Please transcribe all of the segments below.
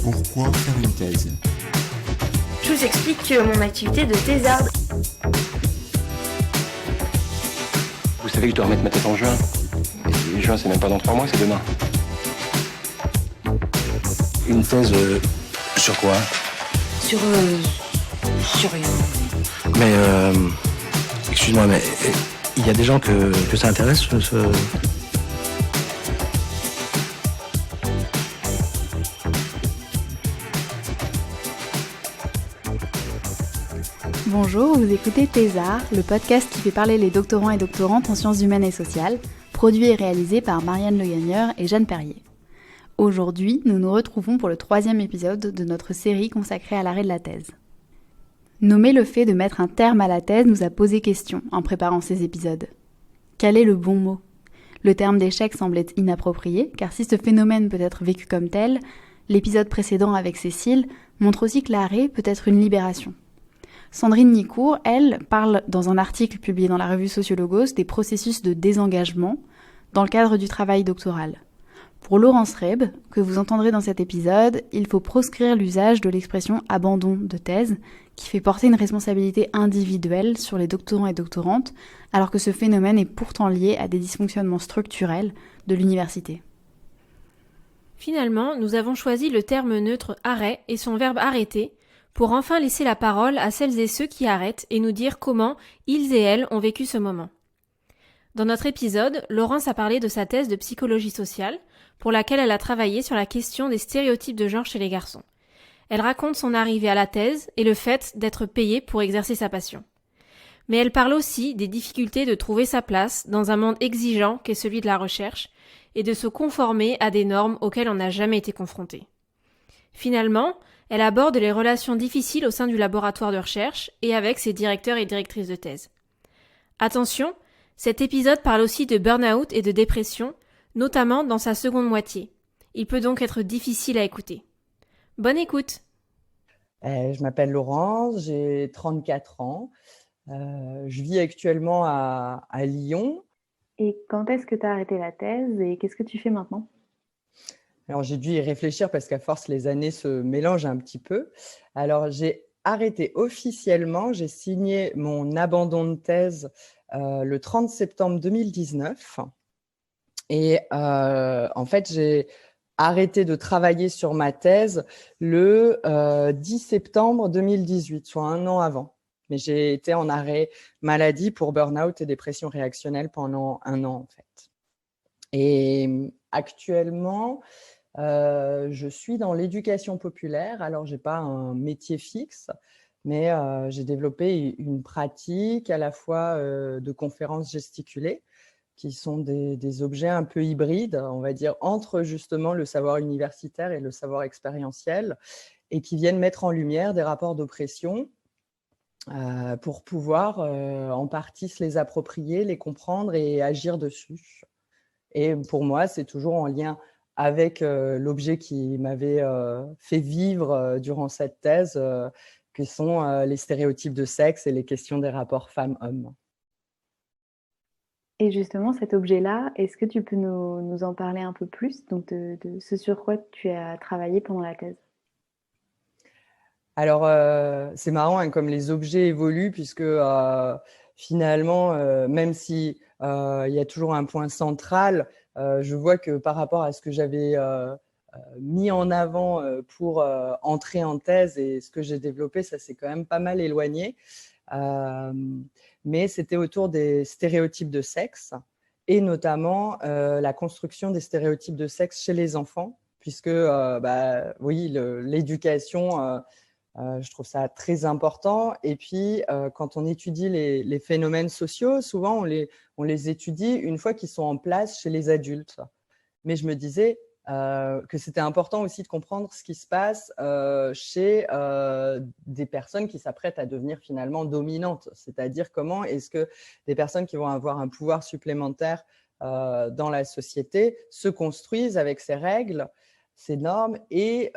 Pourquoi faire une thèse? Je vous explique mon activité de thésarde. Vous savez que je dois remettre ma thèse en juin. Et juin, c'est même pas dans 3 mois, c'est demain. Une thèse sur quoi? Sur rien. Mais, excuse-moi, mais il y a des gens que ça intéresse, Bonjour, vous écoutez Thésard, le podcast qui fait parler les doctorants et doctorantes en sciences humaines et sociales, produit et réalisé par Marianne Le Gagneur et Jeanne Perrier. Aujourd'hui, nous nous retrouvons pour le 3e épisode de notre série consacrée à l'arrêt de la thèse. Nommer le fait de mettre un terme à la thèse nous a posé question en préparant ces épisodes. Quel est le bon mot ? Le terme d'échec semble être inapproprié, car si ce phénomène peut être vécu comme tel, l'épisode précédent avec Cécile montre aussi que l'arrêt peut être une libération. Sandrine Nicourt, elle, parle dans un article publié dans la revue Sociologos des processus de désengagement dans le cadre du travail doctoral. Pour Laurence Reb, que vous entendrez dans cet épisode, il faut proscrire l'usage de l'expression « abandon de thèse » qui fait porter une responsabilité individuelle sur les doctorants et doctorantes, alors que ce phénomène est pourtant lié à des dysfonctionnements structurels de l'université. Finalement, nous avons choisi le terme neutre « arrêt » et son verbe « arrêter » pour enfin laisser la parole à celles et ceux qui arrêtent et nous dire comment ils et elles ont vécu ce moment. Dans notre épisode, Laurence a parlé de sa thèse de psychologie sociale, pour laquelle elle a travaillé sur la question des stéréotypes de genre chez les garçons. Elle raconte son arrivée à la thèse et le fait d'être payée pour exercer sa passion. Mais elle parle aussi des difficultés de trouver sa place dans un monde exigeant qu'est celui de la recherche et de se conformer à des normes auxquelles on n'a jamais été confronté. Finalement, elle aborde les relations difficiles au sein du laboratoire de recherche et avec ses directeurs et directrices de thèse. Attention, cet épisode parle aussi de burn-out et de dépression, notamment dans sa seconde moitié. Il peut donc être difficile à écouter. Bonne écoute! Je m'appelle Laurence, j'ai 34 ans. Je vis actuellement à Lyon. Et quand est-ce que tu as arrêté la thèse et qu'est-ce que tu fais maintenant ? Alors, j'ai dû y réfléchir parce qu'à force, les années se mélangent un petit peu. Alors, j'ai arrêté officiellement, j'ai signé mon abandon de thèse le 30 septembre 2019. Et en fait, j'ai arrêté de travailler sur ma thèse le 10 septembre 2018, soit un an avant. Mais j'ai été en arrêt maladie pour burn-out et dépression réactionnelle pendant un an, en fait. Et actuellement, je suis dans l'éducation populaire. Alors, je n'ai pas un métier fixe, mais j'ai développé une pratique à la fois de conférences gesticulées, qui sont des objets un peu hybrides, on va dire, entre justement le savoir universitaire et le savoir expérientiel, et qui viennent mettre en lumière des rapports d'oppression pour pouvoir en partie se les approprier, les comprendre et agir dessus. Et pour moi, c'est toujours en lien avec l'objet qui m'avait fait vivre durant cette thèse, que sont les stéréotypes de sexe et les questions des rapports femmes-hommes. Et justement, cet objet-là, est-ce que tu peux nous en parler un peu plus, donc de ce sur quoi tu as travaillé pendant la thèse ? Alors, c'est marrant, hein, comme les objets évoluent, puisque finalement, même si il y a toujours un point central, je vois que par rapport à ce que j'avais mis en avant pour entrer en thèse et ce que j'ai développé, ça s'est quand même pas mal éloigné. Mais c'était autour des stéréotypes de sexe et notamment la construction des stéréotypes de sexe chez les enfants, puisque oui, l'éducation, je trouve ça très important. Et puis, quand on étudie les phénomènes sociaux, souvent on les étudie une fois qu'ils sont en place chez les adultes. Mais je me disais que c'était important aussi de comprendre ce qui se passe chez des personnes qui s'apprêtent à devenir finalement dominantes. C'est-à-dire comment est-ce que des personnes qui vont avoir un pouvoir supplémentaire dans la société se construisent avec ces règles, ces normes et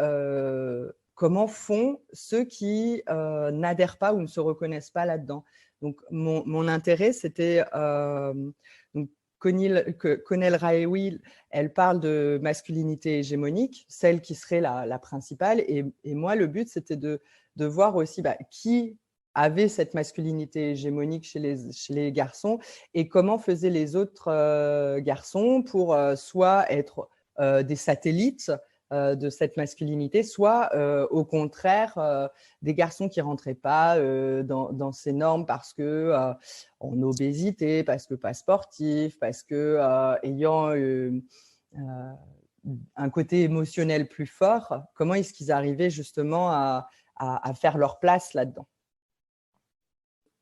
comment font ceux qui n'adhèrent pas ou ne se reconnaissent pas là-dedans. Donc, mon intérêt, c'était Connell Raioui, elle parle de masculinité hégémonique, celle qui serait la principale. Et moi, le but, c'était de voir aussi qui avait cette masculinité hégémonique chez les garçons et comment faisaient les autres garçons pour soit être des satellites de cette masculinité, soit au contraire des garçons qui ne rentraient pas dans ces normes parce que en obésité, parce que pas sportif, parce que ayant un côté émotionnel plus fort, comment est-ce qu'ils arrivaient justement à faire leur place là-dedans.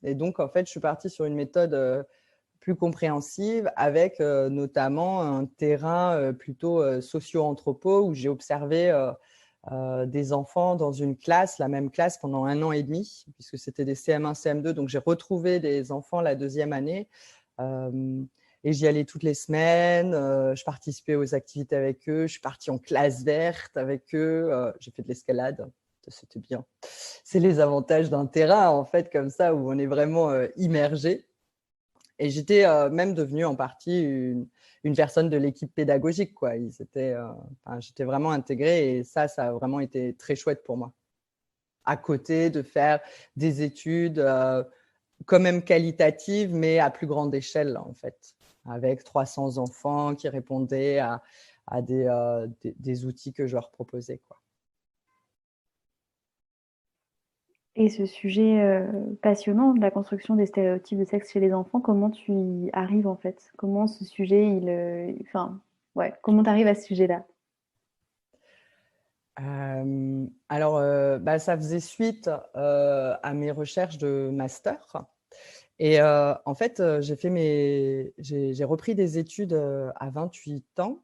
Et donc, en fait, je suis partie sur une méthode plus compréhensive avec notamment un terrain plutôt socio-anthropo où j'ai observé des enfants dans une classe, la même classe pendant 1 an et demi, puisque c'était des CM1, CM2. Donc, j'ai retrouvé des enfants la 2e année et j'y allais toutes les semaines. Je participais aux activités avec eux. Je suis partie en classe verte avec eux. J'ai fait de l'escalade. C'était bien. C'est les avantages d'un terrain, en fait, comme ça, où on est vraiment immergé. Et j'étais même devenue en partie une personne de l'équipe pédagogique, quoi. J'étais vraiment intégrée et ça a vraiment été très chouette pour moi. À côté de faire des études quand même qualitatives, mais à plus grande échelle, en fait, avec 300 enfants qui répondaient à des outils que je leur proposais, quoi. Et ce sujet passionnant de la construction des stéréotypes de sexe chez les enfants, comment tu y arrives en fait? Comment ce sujet, comment tu arrives à ce sujet-là? Ça faisait suite à mes recherches de master. Et en fait, j'ai repris des études à 28 ans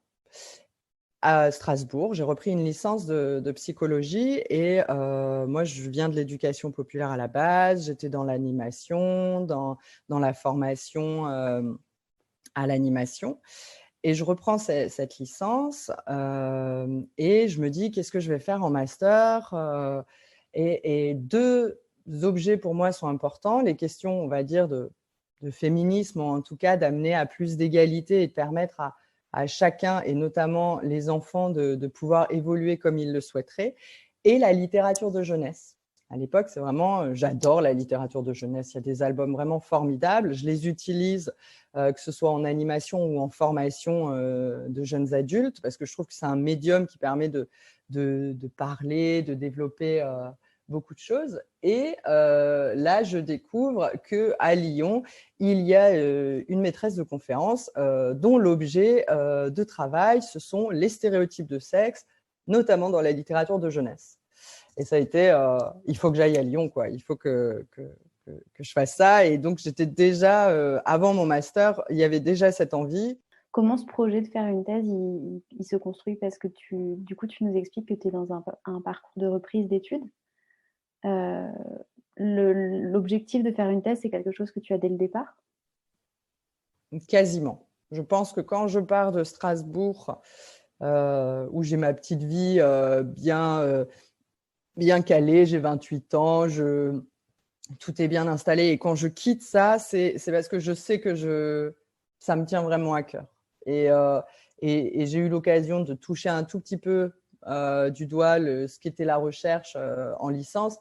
à Strasbourg. J'ai repris une licence de psychologie et moi, je viens de l'éducation populaire à la base. J'étais dans l'animation, dans la formation à l'animation. Et je reprends cette licence et je me dis, qu'est-ce que je vais faire en master et 2 objets pour moi sont importants. Les questions, on va dire, de féminisme, ou en tout cas d'amener à plus d'égalité et de permettre à chacun, et notamment les enfants, de pouvoir évoluer comme ils le souhaiteraient. Et la littérature de jeunesse. À l'époque, c'est vraiment, j'adore la littérature de jeunesse. Il y a des albums vraiment formidables. Je les utilise, que ce soit en animation ou en formation de jeunes adultes, parce que je trouve que c'est un médium qui permet de parler, de développer beaucoup de choses. Et là, je découvre qu'à Lyon, il y a une maîtresse de conférence dont l'objet de travail, ce sont les stéréotypes de sexe, notamment dans la littérature de jeunesse. Et ça a été, il faut que j'aille à Lyon, quoi. Il faut que je fasse ça. Et donc, j'étais déjà, avant mon master, il y avait déjà cette envie. Comment ce projet de faire une thèse, il se construit? Parce que du coup, tu nous expliques que tu es dans un parcours de reprise d'études. L'objectif de faire une thèse, c'est quelque chose que tu as dès le départ? Quasiment. Je pense que quand je pars de Strasbourg, où j'ai ma petite vie bien calée, j'ai 28 ans, tout est bien installé. Et quand je quitte ça, c'est parce que je sais que ça me tient vraiment à cœur. Et j'ai eu l'occasion de toucher un tout petit peu du doigt ce qu'était la recherche en licence.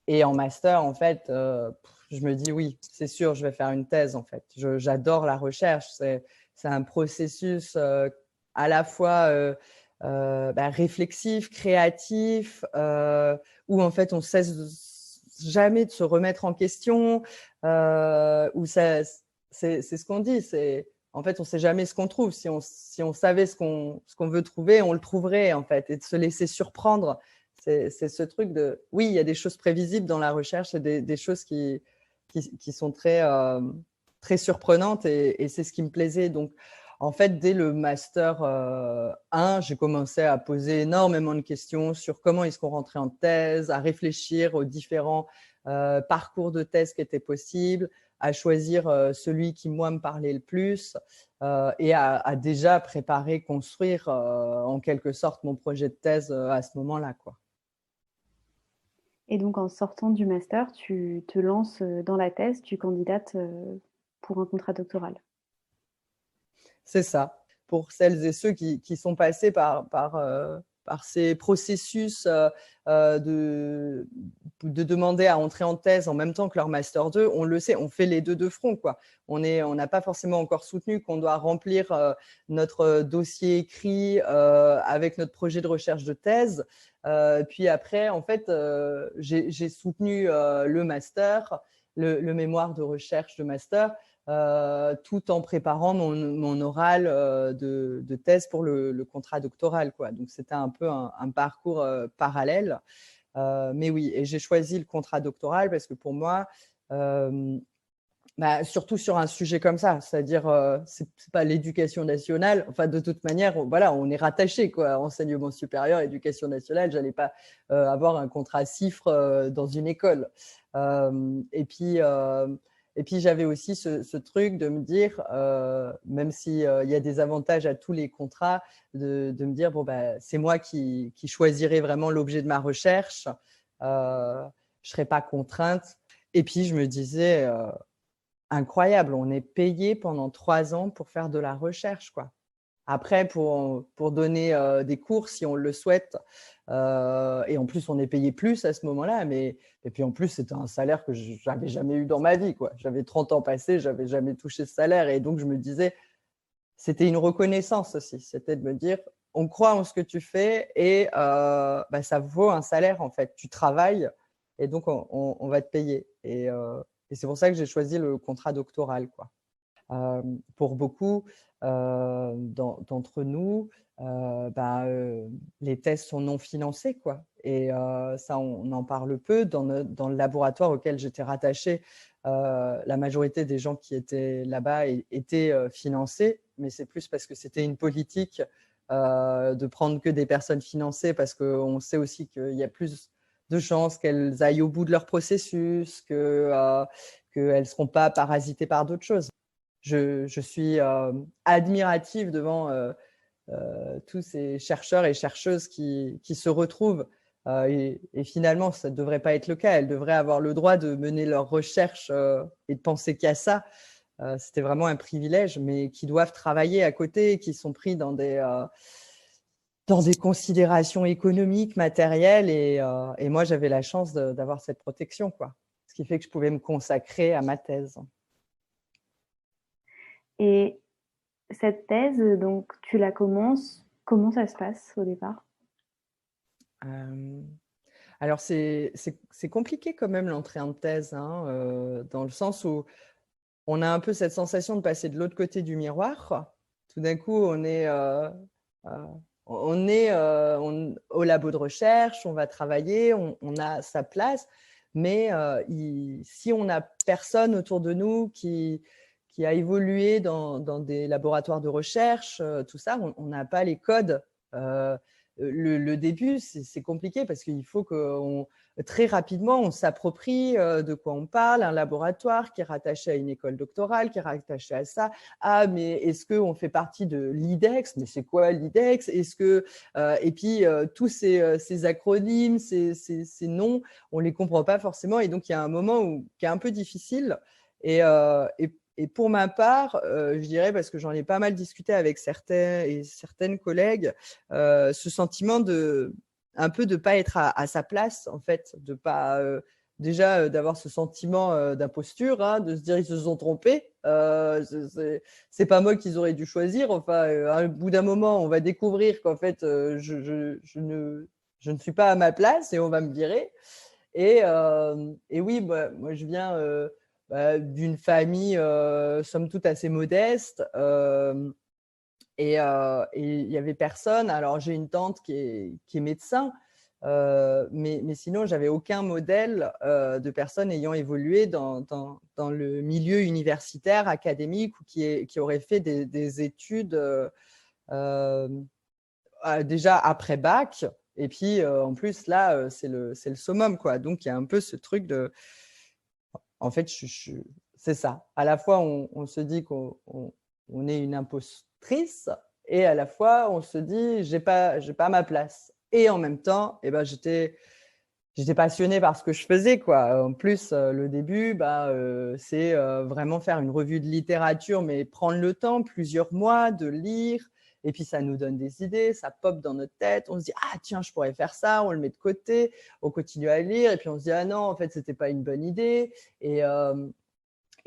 Et en master, en fait, je me dis oui, c'est sûr, je vais faire une thèse, en fait. J'adore la recherche. C'est un processus à la fois réfléxif, créatif, où en fait, on ne cesse jamais de se remettre en question, où c'est ce qu'on dit. En fait, on ne sait jamais ce qu'on trouve. Si on savait ce qu'on veut trouver, on le trouverait, en fait, et de se laisser surprendre. C'est ce truc de… Oui, il y a des choses prévisibles dans la recherche et des choses qui sont très, très surprenantes et c'est ce qui me plaisait. Donc, en fait, dès le Master 1, j'ai commencé à poser énormément de questions sur comment est-ce qu'on rentrait en thèse, à réfléchir aux différents parcours de thèse qui étaient possibles, à choisir celui qui, moi, me parlait le plus et à déjà préparer, construire en quelque sorte mon projet de thèse à ce moment-là, quoi. Et donc, en sortant du master, tu te lances dans la thèse, tu candidates pour un contrat doctoral. C'est ça. Pour celles et ceux qui sont passés par ces processus de demander à entrer en thèse en même temps que leur Master 2, on le sait, on fait les deux de front, quoi. On n'a pas forcément encore soutenu qu'on doit remplir notre dossier écrit avec notre projet de recherche de thèse. Puis après, en fait, j'ai soutenu le master, le mémoire de recherche de master, tout en préparant mon oral de thèse pour le contrat doctoral, quoi. Donc, c'était un peu un parcours parallèle. Mais oui, et j'ai choisi le contrat doctoral parce que pour moi, surtout sur un sujet comme ça, c'est-à-dire, c'est pas l'éducation nationale. Enfin, de toute manière, voilà, on est rattaché, quoi. Enseignement supérieur, éducation nationale, j'allais pas avoir un contrat CIFRE dans une école. Et puis, j'avais aussi ce truc de me dire, même s'il y a des avantages à tous les contrats, de me dire, bon, c'est moi qui choisirai vraiment l'objet de ma recherche. Je ne serai pas contrainte. Et puis, je me disais, incroyable, on est payé pendant 3 ans pour faire de la recherche, quoi. Après, pour donner des cours, si on le souhaite, et en plus, on est payé plus à ce moment-là. Et puis, en plus, c'était un salaire que je n'avais jamais eu dans ma vie, quoi. J'avais 30 ans passés, je n'avais jamais touché ce salaire. Et donc, je me disais, c'était une reconnaissance aussi. C'était de me dire, on croit en ce que tu fais et ça vaut un salaire, en fait. Tu travailles et donc, on va te payer. Et c'est pour ça que j'ai choisi le contrat doctoral, quoi. Pour beaucoup d'entre nous, les thèses sont non financées, quoi. Et ça, on en parle peu. Dans le laboratoire auquel j'étais rattachée, la majorité des gens qui étaient là-bas étaient financés, mais c'est plus parce que c'était une politique de prendre que des personnes financées, parce qu'on sait aussi qu'il y a plus de chances qu'elles aillent au bout de leur processus, qu'elles ne seront pas parasitées par d'autres choses. Je suis admirative devant tous ces chercheurs et chercheuses qui se retrouvent. Et finalement, ça ne devrait pas être le cas. Elles devraient avoir le droit de mener leurs recherches et de penser qu'à ça. C'était vraiment un privilège, mais qui doivent travailler à côté, qui sont pris dans des considérations économiques, matérielles. Et moi, j'avais la chance d'avoir cette protection, quoi. Ce qui fait que je pouvais me consacrer à ma thèse. Et cette thèse, donc, tu la commences, comment ça se passe au départ ? Alors, c'est compliqué quand même l'entrée en thèse, dans le sens où on a un peu cette sensation de passer de l'autre côté du miroir. Tout d'un coup, on est au labo de recherche, on va travailler, on a sa place, mais si on n'a personne autour de nous qui a évolué dans des laboratoires de recherche, tout ça, on n'a pas les codes. Le début, c'est compliqué parce qu'il faut que très rapidement, on s'approprie de quoi on parle, un laboratoire qui est rattaché à une école doctorale, qui est rattaché à ça. Ah, mais est-ce qu'on fait partie de l'IDEX ? Mais c'est quoi l'IDEX ? Est-ce que et puis tous ces acronymes, ces noms, on les comprend pas forcément, et donc il y a un moment qui est un peu difficile. Et pour ma part, je dirais, parce que j'en ai pas mal discuté avec certaines collègues, ce sentiment un peu de pas être à sa place, en fait, de pas déjà d'avoir ce sentiment d'imposture, de se dire ils se sont trompés, c'est pas moi qu'ils auraient dû choisir. Enfin, à bout d'un moment, on va découvrir qu'en fait, je ne suis pas à ma place et on va me virer. Et oui, moi je viens d'une famille somme toute assez modeste, et il y avait personne. Alors j'ai une tante qui est médecin, mais sinon j'avais aucun modèle de personne ayant évolué dans le milieu universitaire, académique, ou qui aurait fait des études déjà après bac. Et puis en plus là, c'est le summum, quoi. Donc il y a un peu ce truc de… En fait, c'est ça. À la fois, on se dit qu'on est une impostrice, et à la fois, on se dit, j'ai pas ma place. Et en même temps, j'étais j'étais passionnée par ce que je faisais, quoi. En plus, le début, c'est vraiment faire une revue de littérature, mais prendre le temps, plusieurs mois, de lire. Et puis, ça nous donne des idées, ça pop dans notre tête. On se dit, ah tiens, je pourrais faire ça, on le met de côté, on continue à lire. Et puis, on se dit, ah non, en fait, ce n'était pas une bonne idée. Et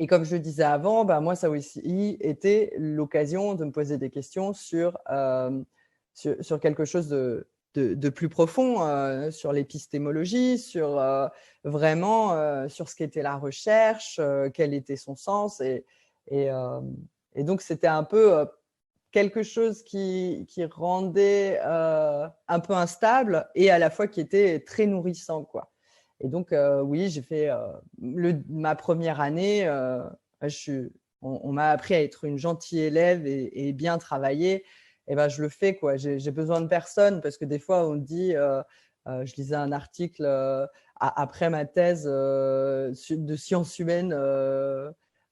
comme je le disais avant, moi, ça aussi été l'occasion de me poser des questions sur quelque chose de plus profond, sur l'épistémologie, sur vraiment sur ce qu'était la recherche, quel était son sens. Et donc, c'était un peu quelque chose qui rendait un peu instable et à la fois qui était très nourrissant, quoi. Et donc, oui, j'ai fait ma première année. On m'a appris à être une gentille élève et bien travailler. Et je le fais, quoi. J'ai besoin de personne parce que des fois, on dit, je lisais un article après ma thèse de sciences humaines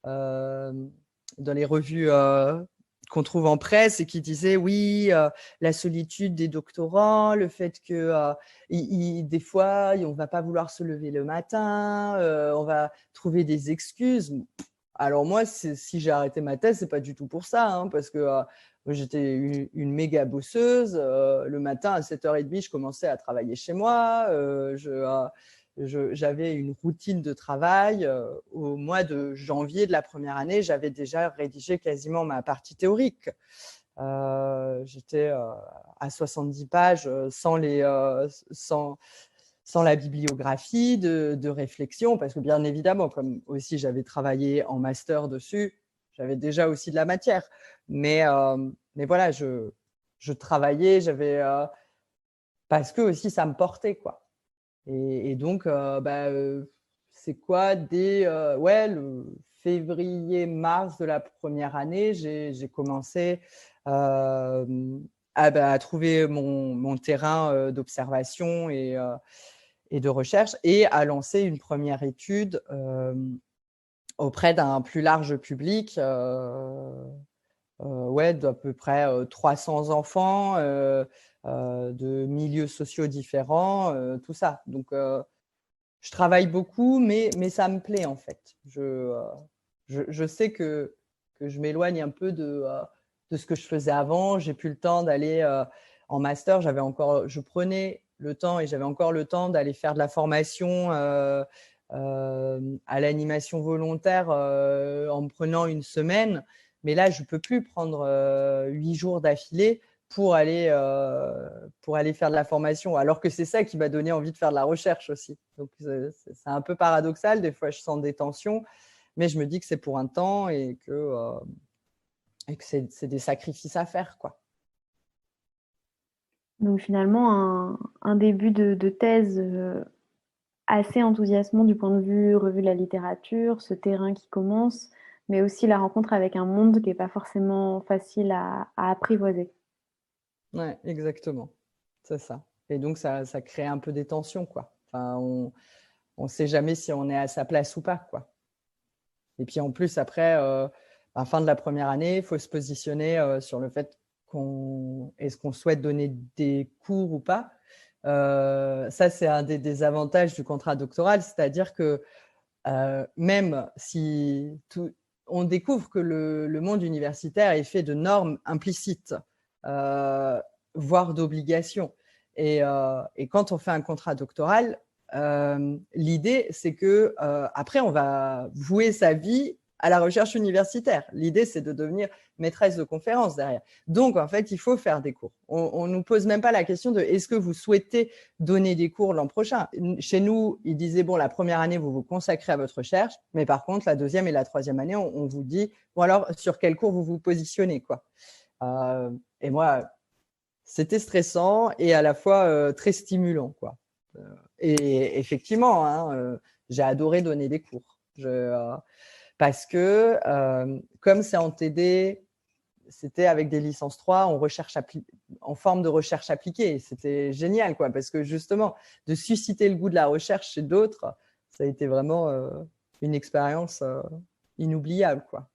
dans les revues qu'on trouve en presse et qui disait oui, la solitude des doctorants, le fait que des fois, on ne va pas vouloir se lever le matin, on va trouver des excuses. Alors moi, si j'ai arrêté ma thèse, ce n'est pas du tout pour ça, hein, parce que j'étais une méga bosseuse. Le matin, à 7h30, je commençais à travailler chez moi. J'avais une routine de travail. Au mois de janvier de la première année, j'avais déjà rédigé quasiment ma partie théorique. J'étais à 70 pages sans la bibliographie de réflexion, parce que bien évidemment, comme aussi j'avais travaillé en master dessus, j'avais déjà aussi de la matière. Mais voilà, je travaillais, parce que aussi ça me portait, quoi. Et donc, c'est quoi le février-mars de la première année, j'ai commencé à trouver mon terrain d'observation et de recherche et à lancer une première étude auprès d'un plus large public, d'à peu près 300 enfants, de milieux sociaux différents, tout ça. Donc, je travaille beaucoup, mais ça me plaît, en fait. Je sais que je m'éloigne un peu de ce que je faisais avant. J'ai plus le temps d'aller en master. Je prenais le temps et j'avais encore le temps d'aller faire de la formation à l'animation volontaire en me prenant une semaine. Mais là, je ne peux plus prendre 8 jours d'affilée pour aller faire de la formation, alors que c'est ça qui m'a donné envie de faire de la recherche aussi. Donc, c'est un peu paradoxal. Des fois, je sens des tensions, mais je me dis que c'est pour un temps et que c'est des sacrifices à faire, quoi. Donc finalement, un début de thèse assez enthousiasmant du point de vue revue de la littérature, ce terrain qui commence, mais aussi la rencontre avec un monde qui n'est pas forcément facile à apprivoiser. Oui, exactement. C'est ça. Et donc, ça crée un peu des tensions, quoi. Enfin, on ne sait jamais si on est à sa place ou pas, quoi. Et puis, en plus, après, à la fin de la première année, il faut se positionner sur le fait est-ce qu'on souhaite donner des cours ou pas. Ça, c'est un des avantages du contrat doctoral, c'est-à-dire que même si on découvre que le monde universitaire est fait de normes implicites, voire d'obligations. Et quand on fait un contrat doctoral, l'idée, c'est que après, on va vouer sa vie à la recherche universitaire. L'idée, c'est de devenir maîtresse de conférence derrière. Donc, en fait, il faut faire des cours. On ne nous pose même pas la question de est-ce que vous souhaitez donner des cours l'an prochain. Chez nous, ils disaient, bon, la première année, vous vous consacrez à votre recherche, mais par contre, la deuxième et la troisième année, on vous dit, bon, alors, sur quel cours vous vous positionnez, quoi. Et moi, c'était stressant et à la fois très stimulant, quoi. Et effectivement, hein, j'ai adoré donner des cours. Parce que comme c'est en TD, c'était avec des licences 3 en forme de recherche appliquée. C'était génial, quoi, parce que justement, de susciter le goût de la recherche chez d'autres, ça a été vraiment une expérience inoubliable, quoi.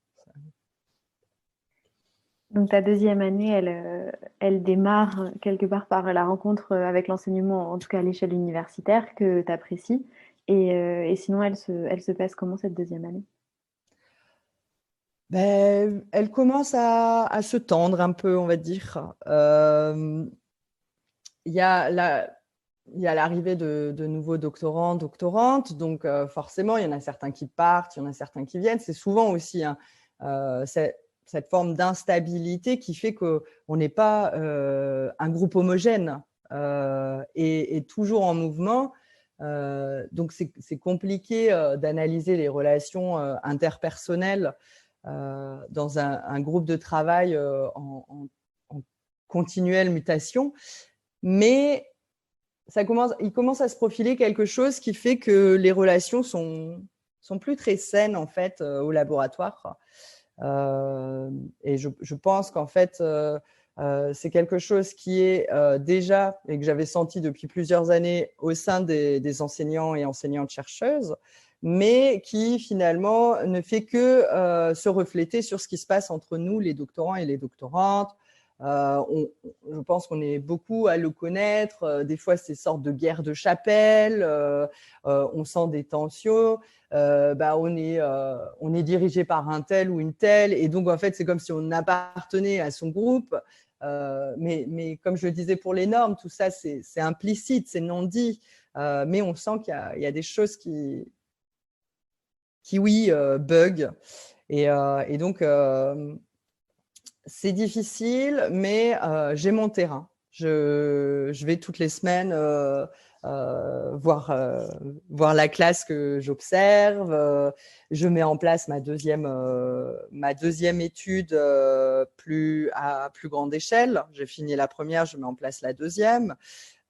Donc ta deuxième année, elle démarre quelque part par la rencontre avec l'enseignement, en tout cas à l'échelle universitaire, que tu apprécies. Et sinon, elle se passe comment cette deuxième année? Ben, elle commence à se tendre un peu, on va dire. Il y a l'arrivée de nouveaux doctorants, doctorantes, donc forcément, il y en a certains qui partent, il y en a certains qui viennent. C'est souvent aussi cette forme d'instabilité qui fait qu'on n'est pas un groupe homogène et toujours en mouvement. Donc, c'est compliqué d'analyser les relations interpersonnelles dans un groupe de travail en continuelle mutation. Mais il commence à se profiler quelque chose qui fait que les relations sont plus très saines en fait au laboratoire. Et je pense qu'en fait, c'est quelque chose qui est déjà, et que j'avais senti depuis plusieurs années au sein des enseignants et enseignantes chercheuses, mais qui finalement ne fait que se refléter sur ce qui se passe entre nous, les doctorants et les doctorantes. Je pense qu'on est beaucoup à le connaître. Des fois, c'est sortes de guerres de chapelle. On sent des tensions. On est dirigé par un tel ou une telle. Et donc, en fait, c'est comme si on appartenait à son groupe. Mais comme je le disais pour les normes, tout ça, c'est implicite, c'est non dit. Mais on sent qu'il y a des choses qui bug. Et donc, c'est difficile, mais j'ai mon terrain. Je vais toutes les semaines voir la classe que j'observe. Je mets en place ma deuxième étude à plus grande échelle. J'ai fini la première, je mets en place la deuxième.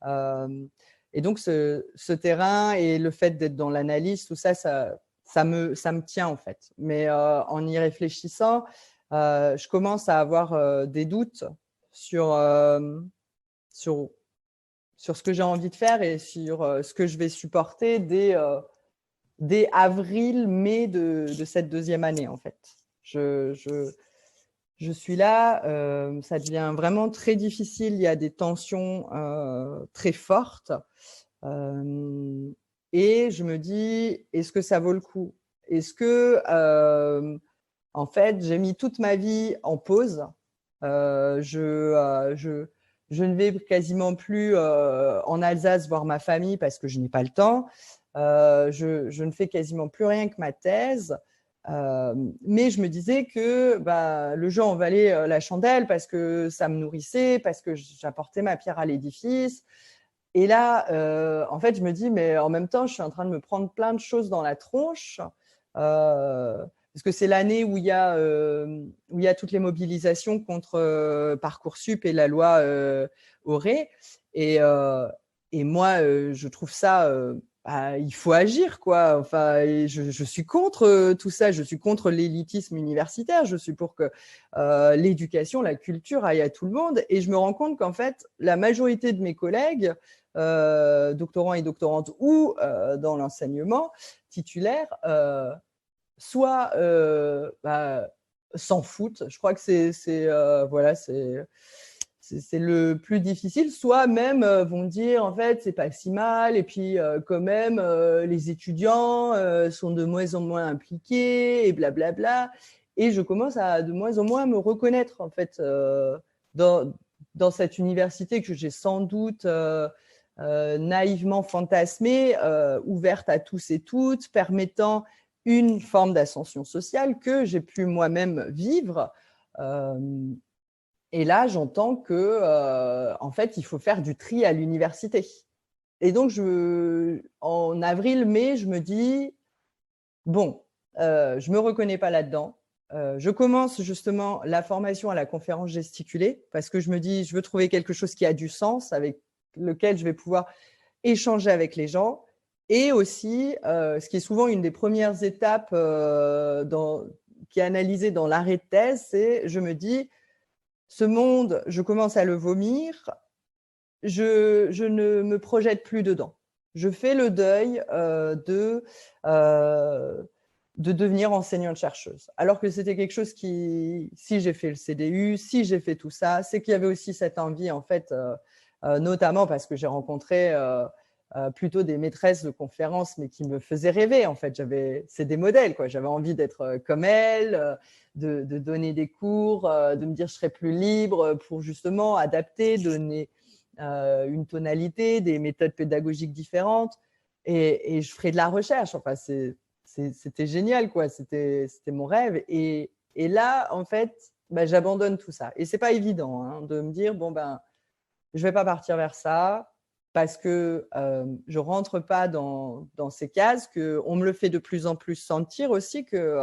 Et donc, ce terrain et le fait d'être dans l'analyse, tout ça, ça me tient en fait. Mais en y réfléchissant, je commence à avoir des doutes sur ce que j'ai envie de faire et sur ce que je vais supporter dès avril, mai de cette deuxième année en fait. Je suis là, ça devient vraiment très difficile, il y a des tensions très fortes. Et je me dis, est-ce que ça vaut le coup? Est-ce que, en fait, j'ai mis toute ma vie en pause. Je ne vais quasiment plus en Alsace voir ma famille parce que je n'ai pas le temps. Je ne fais quasiment plus rien que ma thèse. Mais je me disais que le jeu en valait la chandelle parce que ça me nourrissait, parce que j'apportais ma pierre à l'édifice. Et là, en fait, je me dis, mais en même temps, je suis en train de me prendre plein de choses dans la tronche, parce que c'est l'année où il y a toutes les mobilisations contre Parcoursup et la loi Auré. Et moi, je trouve ça, il faut agir, quoi. Enfin, je suis contre tout ça. Je suis contre l'élitisme universitaire. Je suis pour que l'éducation, la culture aille à tout le monde. Et je me rends compte qu'en fait, la majorité de mes collègues, doctorants et doctorantes ou dans l'enseignement titulaire, soit s'en foutent. Je crois que c'est le plus difficile. Soit même vont dire en fait c'est pas si mal et puis quand même les étudiants sont de moins en moins impliqués et blablabla. Et je commence à de moins en moins me reconnaître en fait dans cette université que j'ai sans doute naïvement fantasmée, ouverte à tous et toutes, permettant une forme d'ascension sociale que j'ai pu moi-même vivre. Et là, j'entends que, en fait, il faut faire du tri à l'université. Et donc, en avril-mai, je me dis, bon, je ne me reconnais pas là-dedans. Je commence justement la formation à la conférence gesticulée parce que je me dis, je veux trouver quelque chose qui a du sens, avec lequel je vais pouvoir échanger avec les gens. Et aussi, ce qui est souvent une des premières étapes qui est analysée dans l'arrêt de thèse, c'est, je me dis, ce monde, je commence à le vomir, je ne me projette plus dedans. Je fais le deuil de devenir enseignante-chercheuse. Alors que c'était quelque chose qui, si j'ai fait le CDU, si j'ai fait tout ça, c'est qu'il y avait aussi cette envie, en fait, notamment parce que j'ai rencontré plutôt des maîtresses de conférences, mais qui me faisaient rêver, en fait. C'est des modèles, quoi. J'avais envie d'être comme elles, de donner des cours, de me dire je serais plus libre pour justement adapter, donner une tonalité, des méthodes pédagogiques différentes. Et je ferai de la recherche. Enfin, c'était génial, quoi. C'était mon rêve. Et là, en fait, j'abandonne tout ça. Et c'est pas évident de me dire, bon, je vais pas partir vers ça parce que je rentre pas dans ces cases, qu'on me le fait de plus en plus sentir aussi, que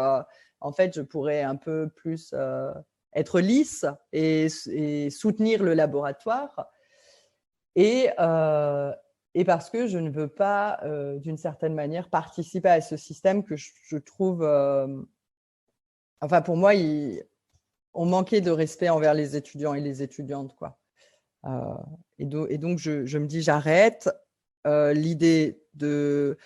en fait, je pourrais un peu plus être lisse et soutenir le laboratoire. Et parce que je ne veux pas, d'une certaine manière, participer à ce système que je trouve… enfin, pour moi, on manquait de respect envers les étudiants et les étudiantes, quoi. Et donc, je me dis, j'arrête l'idée de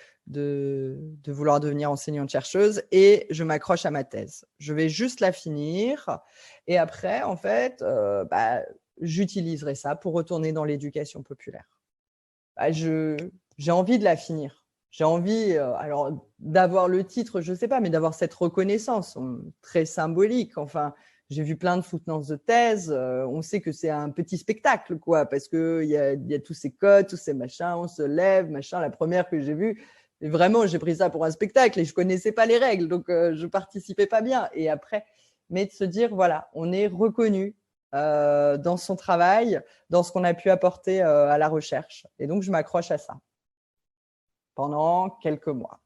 vouloir devenir enseignante-chercheuse et je m'accroche à ma thèse. Je vais juste la finir et après, en fait, j'utiliserai ça pour retourner dans l'éducation populaire. J'ai envie de la finir. J'ai envie alors d'avoir le titre, je ne sais pas, mais d'avoir cette reconnaissance très symbolique. Enfin, j'ai vu plein de soutenances de thèse. On sait que c'est un petit spectacle, quoi, parce qu'il y a tous ces codes, tous ces machins, on se lève, machin. La première que j'ai vue, et vraiment, j'ai pris ça pour un spectacle et je ne connaissais pas les règles, donc je ne participais pas bien. Et après, mais de se dire, voilà, on est reconnu dans son travail, dans ce qu'on a pu apporter à la recherche. Et donc, je m'accroche à ça pendant quelques mois.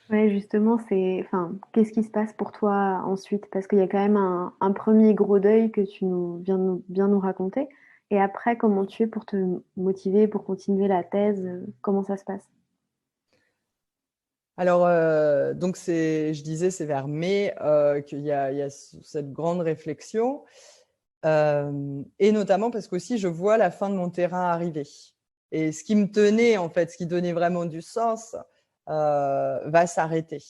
Ouais, justement, qu'est-ce qui se passe pour toi ensuite? Parce qu'il y a quand même un premier gros deuil que tu viens nous raconter. Et après, comment tu fais pour te motiver, pour continuer la thèse? Comment ça se passe? Alors, donc je disais, c'est vers mai qu'il y a cette grande réflexion. Et notamment parce qu'aussi, je vois la fin de mon terrain arriver. Et ce qui me tenait, en fait, ce qui donnait vraiment du sens, va s'arrêter.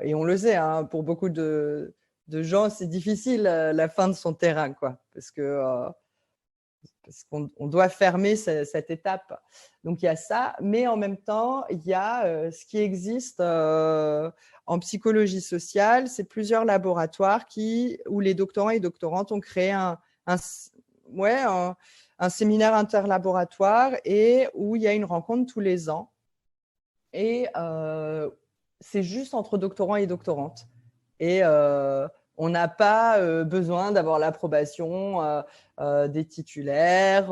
Et on le sait, pour beaucoup de gens, c'est difficile la fin de son terrain, quoi, parce qu'on doit fermer cette étape. Donc, il y a ça, mais en même temps, il y a ce qui existe en psychologie sociale, c'est plusieurs laboratoires où les doctorants et doctorantes ont créé un séminaire interlaboratoire et où il y a une rencontre tous les ans. Et c'est juste entre doctorants et doctorantes. Et on n'a pas besoin d'avoir l'approbation des titulaires,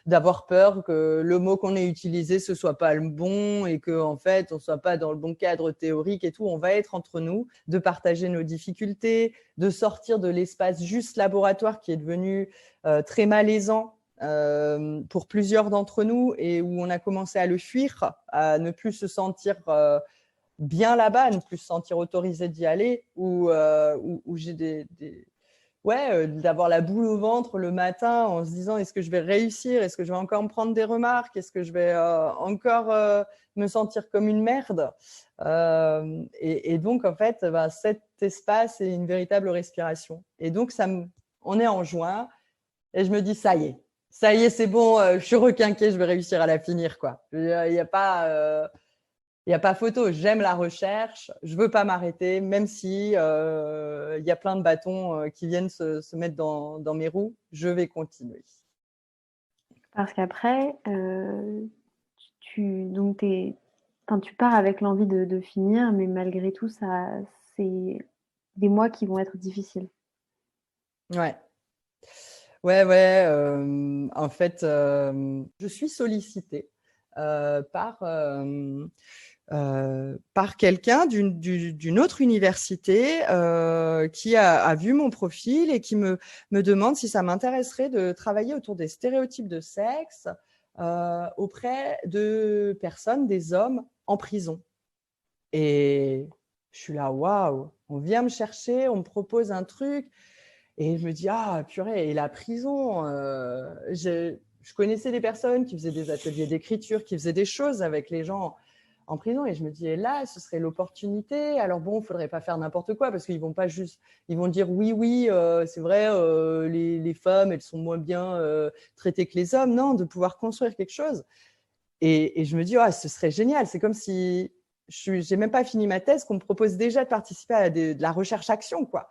d'avoir peur que le mot qu'on ait utilisé ce soit pas le bon et qu'en fait on soit pas dans le bon cadre théorique et tout. On va être entre nous, de partager nos difficultés, de sortir de l'espace juste laboratoire qui est devenu très malaisant pour plusieurs d'entre nous et où on a commencé à le fuir, à ne plus se sentir bien là-bas, à ne plus se sentir autorisé d'y aller, où j'ai d'avoir la boule au ventre le matin en se disant est-ce que je vais réussir, est-ce que je vais encore me prendre des remarques, est-ce que je vais encore me sentir comme une merde, et donc en fait cet espace est une véritable respiration. Et donc on est en juin et je me dis ça y est, c'est bon, je suis requinquée, je vais réussir à la finir, quoi. Il n'y a pas photo. J'aime la recherche, je ne veux pas m'arrêter, même si y a plein de bâtons qui viennent se mettre dans mes roues, je vais continuer. Parce qu'après, tu pars avec l'envie de finir, mais malgré tout, c'est des mois qui vont être difficiles. Ouais. En fait, je suis sollicitée par quelqu'un d'une autre université qui a vu mon profil et qui me demande si ça m'intéresserait de travailler autour des stéréotypes de sexe auprès de personnes, des hommes en prison. Et je suis là, waouh, on vient me chercher, on me propose un truc. Et je me dis, ah purée, et la prison, je connaissais des personnes qui faisaient des ateliers d'écriture, qui faisaient des choses avec les gens en prison. Et je me dis, et là, ce serait l'opportunité. Alors bon, il ne faudrait pas faire n'importe quoi parce qu'ils vont pas juste, ils vont dire oui, c'est vrai, les femmes, elles sont moins bien traitées que les hommes. Non, de pouvoir construire quelque chose. Et je me dis, ce serait génial. C'est comme si je n'ai même pas fini ma thèse, qu'on me propose déjà de participer à de la recherche-action, quoi.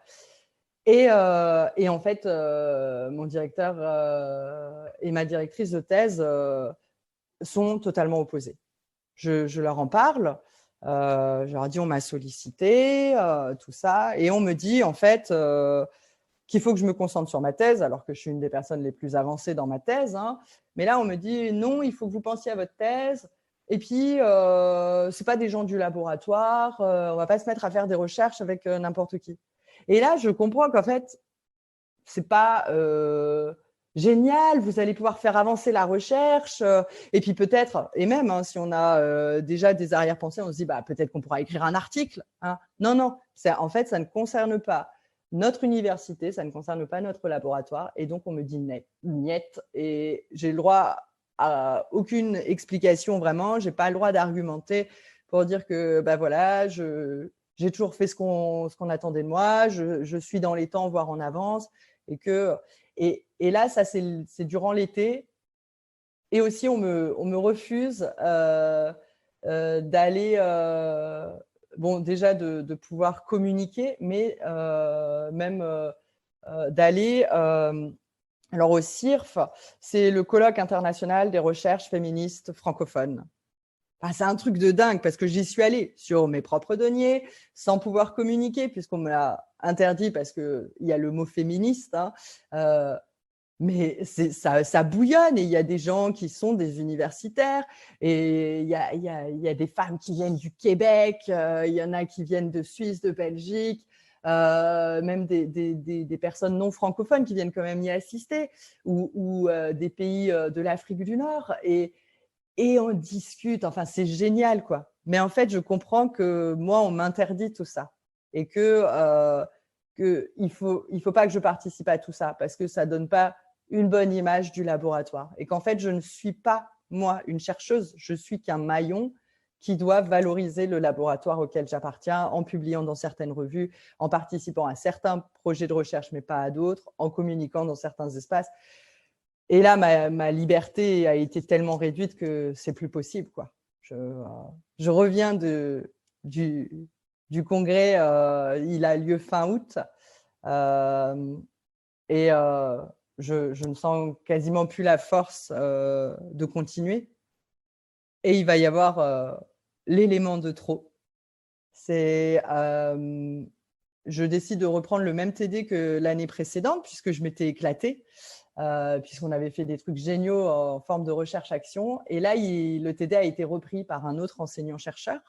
Et en fait, mon directeur et ma directrice de thèse sont totalement opposés. Je leur en parle. Je leur dis, on m'a sollicité, tout ça. Et on me dit, en fait, qu'il faut que je me concentre sur ma thèse, alors que je suis une des personnes les plus avancées dans ma thèse. Hein. Mais là, on me dit, non, il faut que vous pensiez à votre thèse. Et puis, ce n'est pas des gens du laboratoire. On ne va pas se mettre à faire des recherches avec n'importe qui. Et là, je comprends qu'en fait, ce n'est pas génial, vous allez pouvoir faire avancer la recherche. Et puis peut-être, et même si on a déjà des arrière-pensées, on se dit peut-être qu'on pourra écrire un article. Hein. Non, en fait, ça ne concerne pas notre université, ça ne concerne pas notre laboratoire. Et donc, on me dit niet. Et j'ai le droit à aucune explication vraiment. Je n'ai pas le droit d'argumenter pour dire que voilà, j'ai toujours fait ce qu'on attendait de moi, je suis dans les temps, voire en avance. Et là, ça, c'est durant l'été. Et aussi, on me refuse d'aller, déjà de pouvoir communiquer, mais même d'aller… alors, au CIRF, c'est le colloque international des recherches féministes francophones. C'est un truc de dingue parce que j'y suis allée sur mes propres deniers, sans pouvoir communiquer, puisqu'on me l'a interdit parce qu'il y a le mot féministe. Hein. Mais ça bouillonne et il y a des gens qui sont des universitaires et il y a des femmes qui viennent du Québec, il y en a qui viennent de Suisse, de Belgique, même des personnes non francophones qui viennent quand même y assister ou des pays de l'Afrique du Nord et on discute, enfin c'est génial quoi. Mais en fait, je comprends que moi, on m'interdit tout ça et qu'il ne faut pas que je participe à tout ça parce que ça ne donne pas une bonne image du laboratoire et qu'en fait, je ne suis pas, moi, une chercheuse, je suis qu'un maillon qui doit valoriser le laboratoire auquel j'appartiens en publiant dans certaines revues, en participant à certains projets de recherche, mais pas à d'autres, en communiquant dans certains espaces. Et là, ma liberté a été tellement réduite que c'est plus possible, quoi. Je reviens du congrès, il a lieu fin août, et je ne sens quasiment plus la force de continuer. Et il va y avoir l'élément de trop. Je décide de reprendre le même TD que l'année précédente, puisque je m'étais éclatée. Puisqu'on avait fait des trucs géniaux en forme de recherche-action. Et là, le TD a été repris par un autre enseignant-chercheur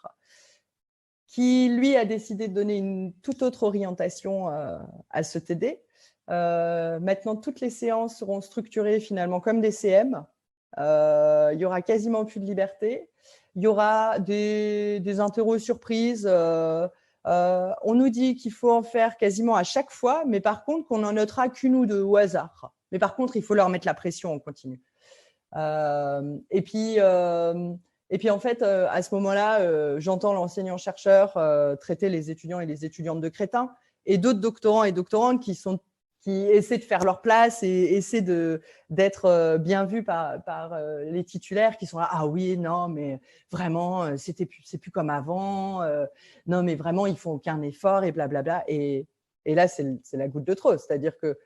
qui, lui, a décidé de donner une toute autre orientation à ce TD. Maintenant, toutes les séances seront structurées finalement comme des CM. Il y aura quasiment plus de liberté. Il y aura des interros surprises. On nous dit qu'il faut en faire quasiment à chaque fois, mais par contre, qu'on n'en notera qu'une ou deux au hasard. Mais par contre, il faut leur mettre la pression en continu. Et puis, en fait, à ce moment-là, j'entends l'enseignant-chercheur traiter les étudiants et les étudiantes de crétins et d'autres doctorants et doctorantes qui essaient de faire leur place et essaient d'être bien vus par les titulaires qui sont là. Ah oui, non, mais vraiment, c'est plus comme avant. Non, mais vraiment, ils font aucun effort et blablabla. Et là, c'est la goutte de trop. C'est-à-dire que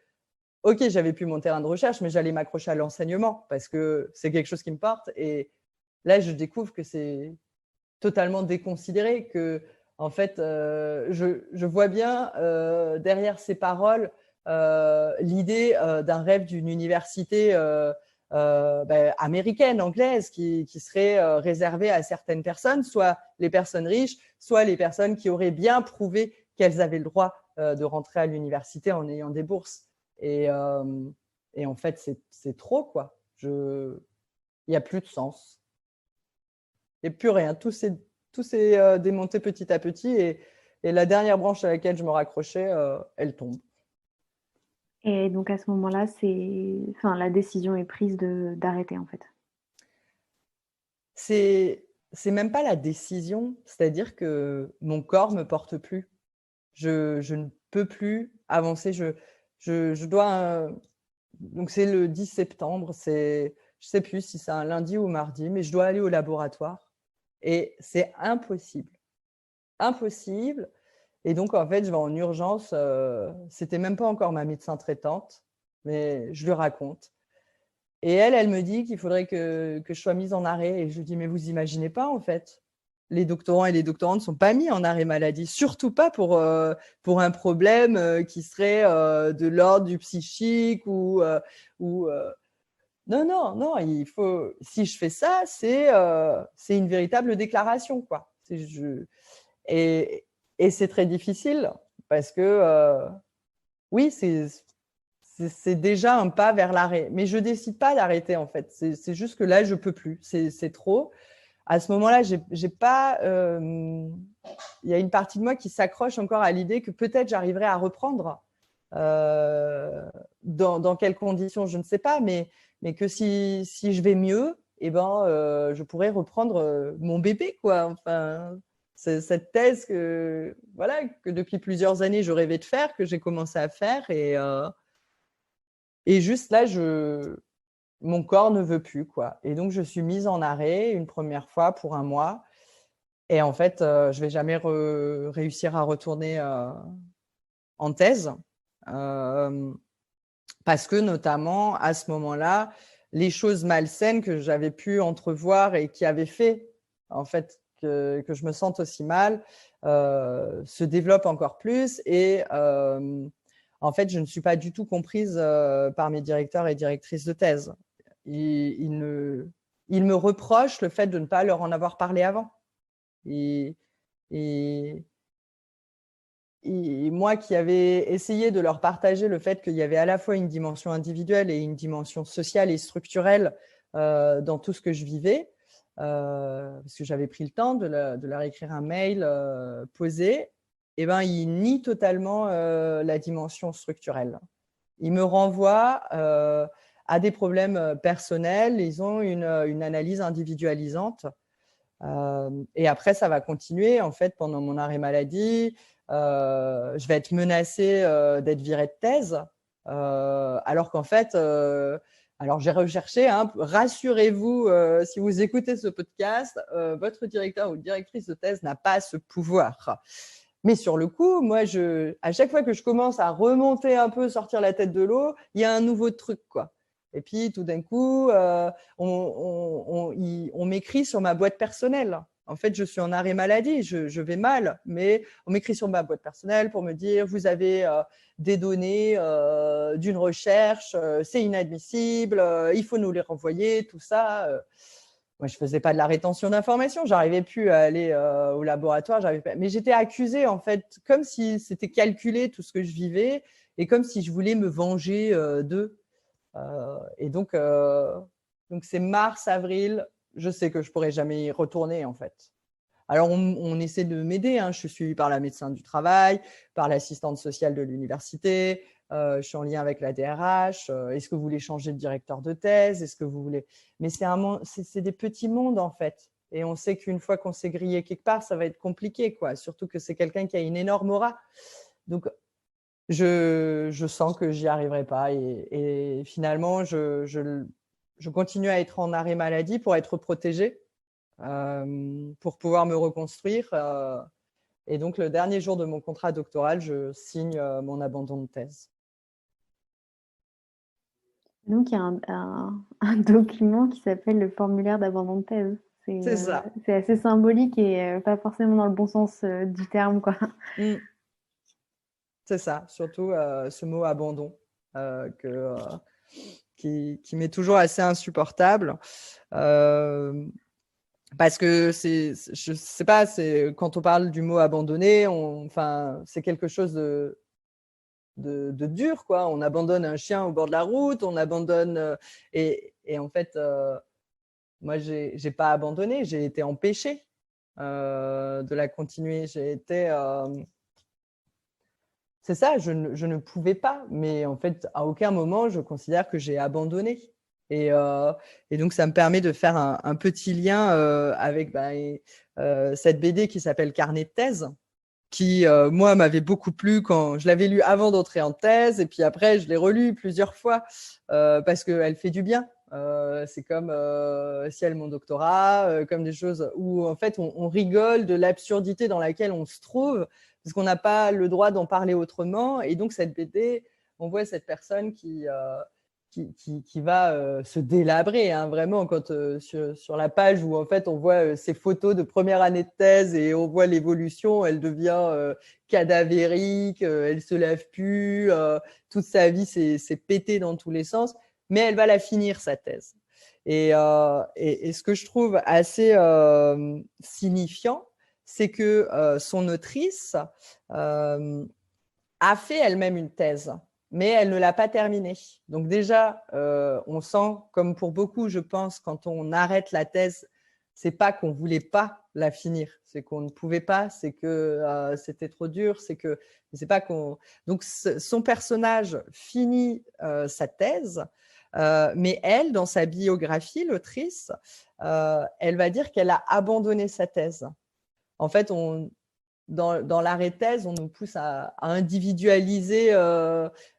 ok, j'avais plus mon terrain de recherche, mais j'allais m'accrocher à l'enseignement parce que c'est quelque chose qui me porte. Et là, je découvre que c'est totalement déconsidéré, que en fait, je vois bien derrière ces paroles l'idée d'un rêve d'une université américaine, anglaise, qui serait réservée à certaines personnes, soit les personnes riches, soit les personnes qui auraient bien prouvé qu'elles avaient le droit de rentrer à l'université en ayant des bourses. Et en fait, c'est trop, quoi. Il n'y a plus de sens. Il n'y a plus rien. Tout s'est démonté petit à petit. Et la dernière branche à laquelle je me raccrochais, elle tombe. Et donc, à ce moment-là, la décision est prise d'arrêter, en fait. c'est même pas la décision, c'est-à-dire que mon corps me porte plus. Je ne peux plus avancer. Je dois. Donc, c'est le 10 septembre. Je ne sais plus si c'est un lundi ou mardi, mais je dois aller au laboratoire. Et c'est impossible. Impossible. Et donc, en fait, je vais en urgence. C'était même pas encore ma médecin traitante, mais je lui raconte. Et elle me dit qu'il faudrait que je sois mise en arrêt. Et je lui dis, mais vous imaginez pas, en fait. Les doctorants et les doctorantes ne sont pas mis en arrêt maladie, surtout pas pour un problème qui serait de l'ordre du psychique ou non, non, non, il faut. Si je fais ça, c'est une véritable déclaration, quoi. Et c'est très difficile parce que oui, c'est déjà un pas vers l'arrêt. Mais je ne décide pas d'arrêter, en fait. C'est juste que là, je ne peux plus. C'est trop. À ce moment-là, j'ai pas. Il y a une partie de moi qui s'accroche encore à l'idée que peut-être j'arriverai à reprendre. Dans quelles conditions, je ne sais pas, mais que si je vais mieux, eh ben, je pourrais reprendre mon bébé, quoi. Enfin, c'est cette thèse que depuis plusieurs années, je rêvais de faire, que j'ai commencé à faire. Et juste là, mon corps ne veut plus, quoi. Et donc, je suis mise en arrêt une première fois pour 1 mois. Et en fait, je ne vais jamais réussir à retourner en thèse. Parce que, notamment, à ce moment-là, les choses malsaines que j'avais pu entrevoir et qui avaient fait, en fait, que je me sente aussi mal, se développent encore plus. Et en fait, je ne suis pas du tout comprise par mes directeurs et directrices de thèse. Ils me reprochent le fait de ne pas leur en avoir parlé avant. Et moi qui avais essayé de leur partager le fait qu'il y avait à la fois une dimension individuelle et une dimension sociale et structurelle dans tout ce que je vivais, parce que j'avais pris le temps de leur écrire un mail posé, et ben, ils nient totalement la dimension structurelle. Ils me renvoient à des problèmes personnels, ils ont une analyse individualisante. Et après, ça va continuer. En fait, pendant mon arrêt maladie, je vais être menacée d'être virée de thèse, alors qu'en fait, alors j'ai recherché, hein, rassurez-vous, si vous écoutez ce podcast, votre directeur ou directrice de thèse n'a pas ce pouvoir. Mais sur le coup, moi, à chaque fois que je commence à remonter un peu, sortir la tête de l'eau, il y a un nouveau truc, quoi. Et puis, tout d'un coup, on m'écrit sur ma boîte personnelle. En fait, je suis en arrêt maladie, je vais mal, mais on m'écrit sur ma boîte personnelle pour me dire « Vous avez des données d'une recherche, c'est inadmissible, il faut nous les renvoyer, tout ça. » Moi, je ne faisais pas de la rétention d'informations, je n'arrivais plus à aller au laboratoire, mais j'étais accusée, en fait, comme si c'était calculé tout ce que je vivais et comme si je voulais me venger d'eux. Et donc c'est mars, avril, je sais que je ne pourrai jamais y retourner, en fait. Alors, on essaie de m'aider, hein. Je suis suivie par la médecin du travail, par l'assistante sociale de l'université, je suis en lien avec la DRH. Est-ce que vous voulez changer de directeur de thèse? Est-ce que vous voulez… Mais c'est des petits mondes, en fait. Et on sait qu'une fois qu'on s'est grillé quelque part, ça va être compliqué, quoi. Surtout que c'est quelqu'un qui a une énorme aura. Donc, je sens que j'y arriverai pas. Et finalement, je continue à être en arrêt maladie pour être protégée, pour pouvoir me reconstruire. Et donc, le dernier jour de mon contrat doctoral, je signe mon abandon de thèse. Donc, il y a un document qui s'appelle le formulaire d'abandon de thèse. C'est ça. C'est assez symbolique et pas forcément dans le bon sens du terme, quoi. C'est ça, surtout ce mot abandon qui m'est toujours assez insupportable. Parce que je sais pas, quand on parle du mot abandonner, c'est quelque chose de dur, quoi. On abandonne un chien au bord de la route, on abandonne et en fait, moi j'ai pas abandonné, j'ai été empêchée de la continuer. J'ai été c'est ça, je ne pouvais pas, mais en fait, à aucun moment, je considère que j'ai abandonné. Et donc, ça me permet de faire un petit lien avec cette BD qui s'appelle Carnet de thèse, qui, moi, m'avait beaucoup plu quand je l'avais lu avant d'entrer en thèse. Et puis après, je l'ai relu plusieurs fois parce qu'elle fait du bien. C'est comme Ciel, mon doctorat, comme des choses où, en fait, on rigole de l'absurdité dans laquelle on se trouve parce qu'on n'a pas le droit d'en parler autrement. Et donc, cette BD, on voit cette personne qui va se délabrer, hein, vraiment, quand sur la page où en fait on voit ses photos de première année de thèse et on voit l'évolution, elle devient cadavérique, elle se lave plus, toute sa vie c'est pété dans tous les sens, mais elle va la finir sa thèse. Et ce que je trouve assez signifiant, c'est que son autrice a fait elle-même une thèse, mais elle ne l'a pas terminée. Donc déjà, on sent, comme pour beaucoup, je pense, quand on arrête la thèse, c'est pas qu'on voulait pas la finir, c'est qu'on ne pouvait pas, c'est que c'était trop dur, c'est pas qu'on. Donc son personnage finit sa thèse, mais elle, dans sa biographie, l'autrice, elle va dire qu'elle a abandonné sa thèse. En fait, dans l'arrêt thèse, on nous pousse à individualiser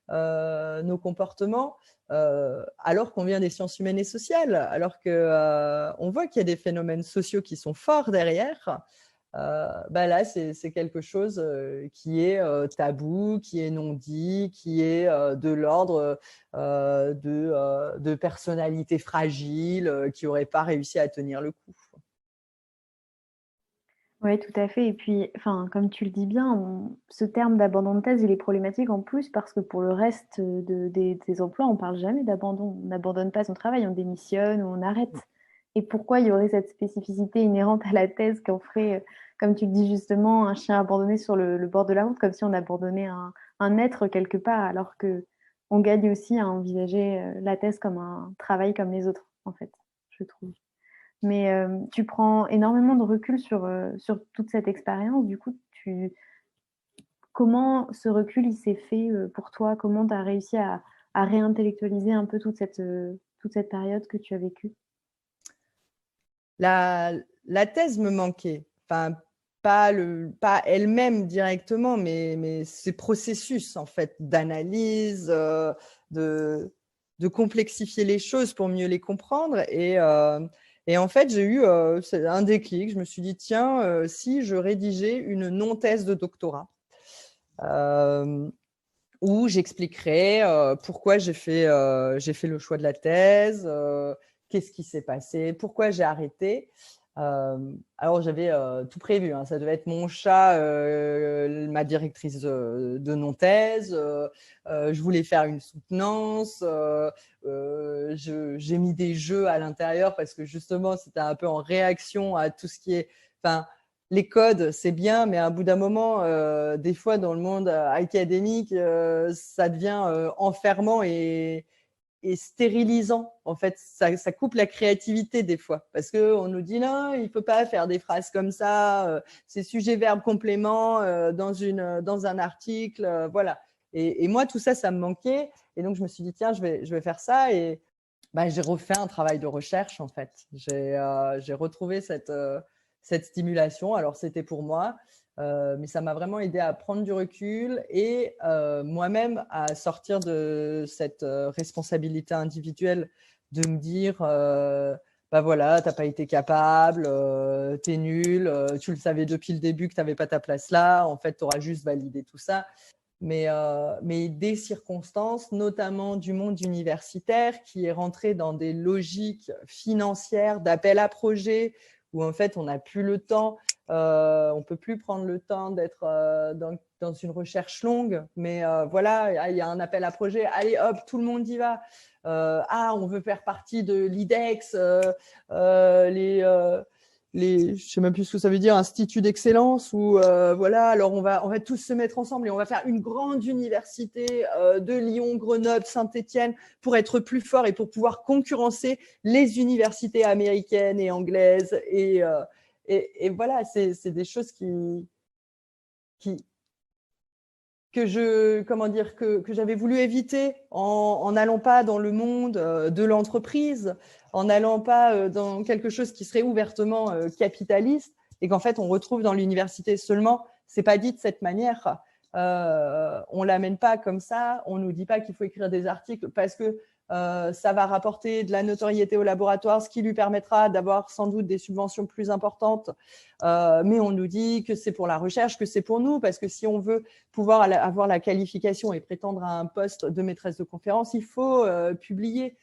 nos comportements, alors qu'on vient des sciences humaines et sociales, alors qu'on voit qu'il y a des phénomènes sociaux qui sont forts derrière. Là, c'est quelque chose qui est tabou, qui est non dit, qui est de l'ordre de personnalités fragiles qui n'auraient pas réussi à tenir le coup. Oui, tout à fait. Et puis, enfin, comme tu le dis bien, ce terme d'abandon de thèse, il est problématique en plus parce que pour le reste des emplois, on parle jamais d'abandon. On n'abandonne pas son travail, on démissionne ou on arrête. Et pourquoi il y aurait cette spécificité inhérente à la thèse qu'on ferait, comme tu le dis justement, un chien abandonné sur le bord de la route, comme si on abandonnait un être quelque part, alors que on gagne aussi à envisager la thèse comme un travail comme les autres, en fait, je trouve. Mais tu prends énormément de recul sur toute cette expérience. Du coup, comment ce recul il s'est fait pour toi? Comment tu as réussi à réintellectualiser un peu toute cette période que tu as vécue? La thèse me manquait. Enfin, pas elle-même directement, mais ces processus en fait d'analyse, de complexifier les choses pour mieux les comprendre. Et en fait, j'ai eu un déclic. Je me suis dit, tiens, si je rédigeais une non-thèse de doctorat, où j'expliquerais pourquoi j'ai fait le choix de la thèse, qu'est-ce qui s'est passé, pourquoi j'ai arrêté. Alors, j'avais tout prévu, hein. Ça devait être mon chat, ma directrice de non-thèse. Je voulais faire une soutenance. J'ai mis des jeux à l'intérieur parce que justement, c'était un peu en réaction à tout ce qui est… Enfin, les codes, c'est bien, mais à un bout d'un moment, des fois, dans le monde académique, ça devient enfermant et stérilisant. En fait, ça coupe la créativité des fois parce qu'on nous dit non, il ne faut pas faire des phrases comme ça, c'est sujet, verbe, complément dans un article, voilà. Et moi, tout ça, ça me manquait. Et donc, je me suis dit, tiens, je vais faire ça. Et j'ai refait un travail de recherche, en fait. J'ai retrouvé cette stimulation. Alors, c'était pour moi. Mais ça m'a vraiment aidé à prendre du recul et moi-même à sortir de cette responsabilité individuelle de me dire voilà, t'as pas été capable, t'es nul, tu le savais depuis le début que t'avais pas ta place là, en fait t'auras juste validé tout ça. Mais des circonstances, notamment du monde universitaire, qui est rentré dans des logiques financières d'appel à projet, où en fait on n'a plus le temps, on peut plus prendre le temps d'être dans une recherche longue, mais voilà, il y a un appel à projet, allez hop, tout le monde y va. On veut faire partie de l'IDEX, je sais même plus ce que ça veut dire, institut d'excellence, où voilà, alors on va tous se mettre ensemble et on va faire une grande université de Lyon, Grenoble, Saint-Étienne pour être plus fort et pour pouvoir concurrencer les universités américaines et anglaises. Et voilà, c'est des choses qui que j'avais voulu éviter en n'allant pas dans le monde de l'entreprise, en n'allant pas dans quelque chose qui serait ouvertement capitaliste, et qu'en fait on retrouve dans l'université. Seulement, c'est pas dit de cette manière. On l'amène pas comme ça. On nous dit pas qu'il faut écrire des articles parce que ça va rapporter de la notoriété au laboratoire, ce qui lui permettra d'avoir sans doute des subventions plus importantes. Mais on nous dit que c'est pour la recherche, que c'est pour nous, parce que si on veut pouvoir avoir la qualification et prétendre à un poste de maîtresse de conférence, il faut publier.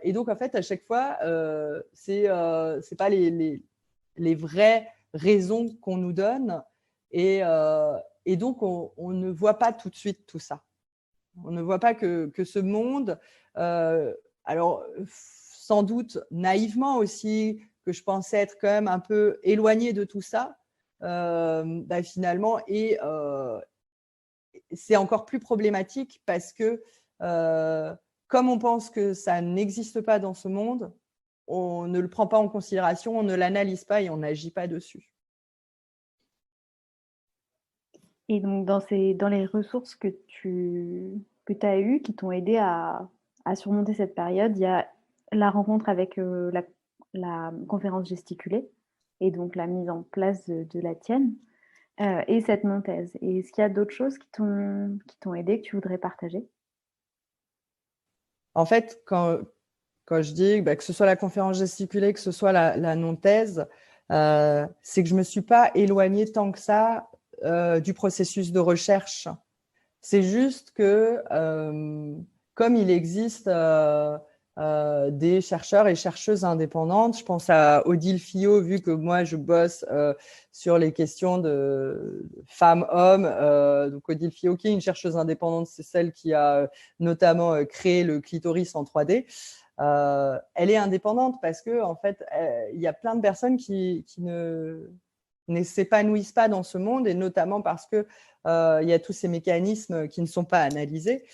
Et donc, en fait, à chaque fois, c'est pas les vraies raisons qu'on nous donne. Et donc, on ne voit pas tout de suite tout ça. On ne voit pas que ce monde, alors sans doute naïvement aussi, que je pensais être quand même un peu éloigné de tout ça, finalement, et c'est encore plus problématique parce que comme on pense que ça n'existe pas dans ce monde, on ne le prend pas en considération, on ne l'analyse pas et on n'agit pas dessus. Et donc, dans les ressources que tu as eues, qui t'ont aidé à surmonter cette période, il y a la rencontre avec la conférence gesticulée et donc la mise en place de la tienne et cette non-thèse. Et est-ce qu'il y a d'autres choses qui t'ont aidé, que tu voudrais partager? En fait, quand je dis que ce soit la conférence gesticulée, que ce soit la non-thèse, c'est que je ne me suis pas éloignée tant que ça du processus de recherche. C'est juste que, comme il existe des chercheurs et chercheuses indépendantes, je pense à Odile Fillot, vu que moi je bosse sur les questions de femmes-hommes. Donc Odile Fillot, qui est une chercheuse indépendante, c'est celle qui a notamment créé le clitoris en 3D. Elle est indépendante parce que en fait, il y a plein de personnes qui ne s'épanouissent pas dans ce monde, et notamment parce que il y a tous ces mécanismes qui ne sont pas analysés.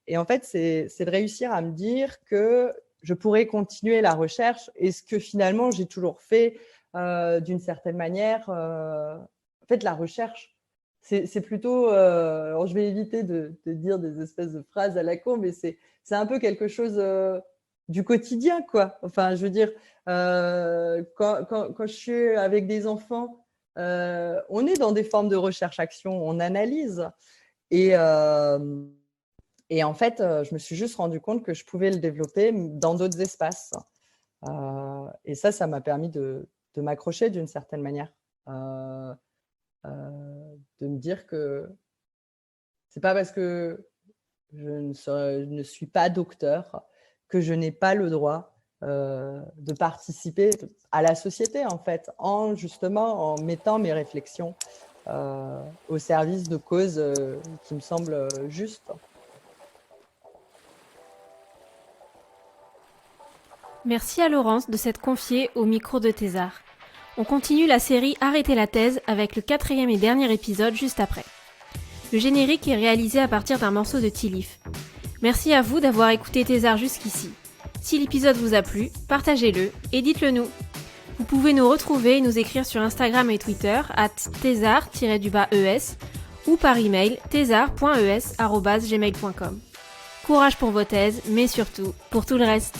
Et en fait, c'est de réussir à me dire que je pourrais continuer la recherche, et ce que finalement j'ai toujours fait d'une certaine manière. En fait, la recherche, c'est plutôt… alors, je vais éviter de dire des espèces de phrases à la con, mais c'est un peu quelque chose du quotidien, quoi. Enfin, je veux dire, quand je suis avec des enfants, on est dans des formes de recherche-action, on analyse. Et en fait, je me suis juste rendu compte que je pouvais le développer dans d'autres espaces. Et ça m'a permis de m'accrocher d'une certaine manière. De me dire que c'est pas parce que je ne suis pas docteur que je n'ai pas le droit de participer à la société, en fait, justement en mettant mes réflexions au service de causes qui me semblent justes. Merci à Laurence de s'être confiée au micro de Thésard. On continue la série Arrêtez la thèse avec le 4e et dernier épisode juste après. Le générique est réalisé à partir d'un morceau de Tilif. Merci à vous d'avoir écouté Thésard jusqu'ici. Si l'épisode vous a plu, partagez-le et dites-le nous. Vous pouvez nous retrouver et nous écrire sur Instagram et Twitter @thésard_es ou par email thésard.es@gmail.com. Courage pour vos thèses, mais surtout pour tout le reste.